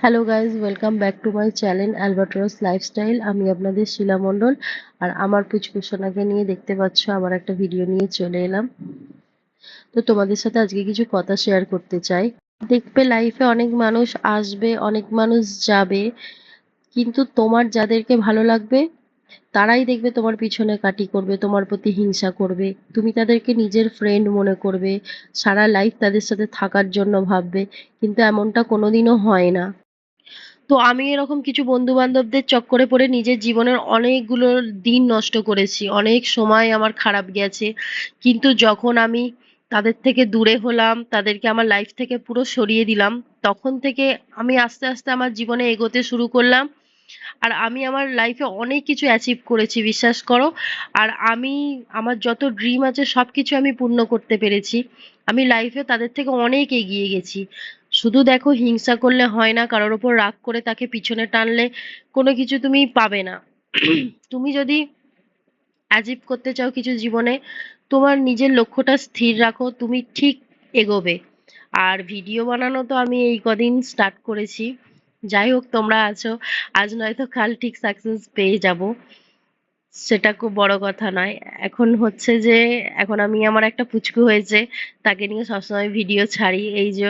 Hello guys, welcome back to my channel Albatross lifestyle. আমি আপনাদের শিলা মণ্ডল। আর আমার পুচকুসোনাকে নিয়ে দেখতে পাচ্ছ আবার একটা ভিডিও নিয়ে চলে এলাম। তো তোমাদের সাথে আজকে কিছু কথা শেয়ার করতে চাই। দেখবে লাইফে অনেক মানুষ আসবে, অনেক মানুষ যাবে, কিন্তু তোমার যাদেরকে ভালো লাগবে তারাই দেখবে তোমার পিছনে কাটি করবে, তোমার প্রতি হিংসা করবে। তুমি তাদেরকে নিজের ফ্রেন্ড মনে করবে, সারা লাইফ তাদের সাথে থাকার জন্য ভাববে, কিন্তু এমনটা কোনোদিনও হয় না। তো আমি এরকম কিছু বন্ধু বান্ধবদের চক্করে পড়ে নিজের জীবনের অনেকগুলো দিন নষ্ট করেছি, অনেক সময় আমার খারাপ গেছে। কিন্তু যখন আমি তাদের থেকে দূরে হলাম, তাদেরকে আমার লাইফ থেকে পুরো সরিয়ে দিলাম, তখন থেকে আমি আস্তে আস্তে আমার জীবনে এগোতে শুরু করলাম। আর আমি আমার লাইফে অনেক কিছু অ্যাচিভ করেছি, বিশ্বাস করো। আর আমি আমার যত ড্রিম আছে সবকিছু আমি পূর্ণ করতে পেরেছি। আমি লাইফে তাদের থেকে অনেক এগিয়ে গেছি। শুধু দেখো, হিংসা করলে হয় না, কারোর ওপর রাগ করে তাকে পিছনে টানলে কোনো কিছু তুমি পাবে না। তুমি যদি অ্যাচিভ করতে চাও কিছু জীবনে, তোমার নিজের লক্ষ্যটা স্থির রাখো, তুমি ঠিক এগোবে। আর ভিডিও বানানো তো আমি এই কদিন স্টার্ট করেছি। যাই হোক, তোমরা আছো, আজ নয়তো কাল ঠিক সাকসেস পেয়ে যাব, সেটা খুব বড় কথা নয়। এখন হচ্ছে যে এখন আমি, আমার একটা পুচকু হয়েছে, তাকে নিয়ে সবসময় ভিডিও ছাড়ি। এই যে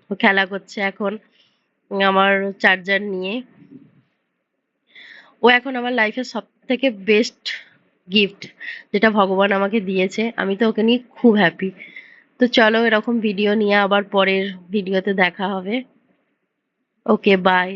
ও খেলা করছে এখন আমার চার্জার নিয়ে। ও এখন আমার লাইফের সব থেকে বেস্ট গিফট, যেটা ভগবান আমাকে দিয়েছে। আমি তো ওকে নিয়ে খুব হ্যাপি। তো চলো, এরকম ভিডিও নিয়ে আবার পরের ভিডিওতে দেখা হবে। ওকে, বাই।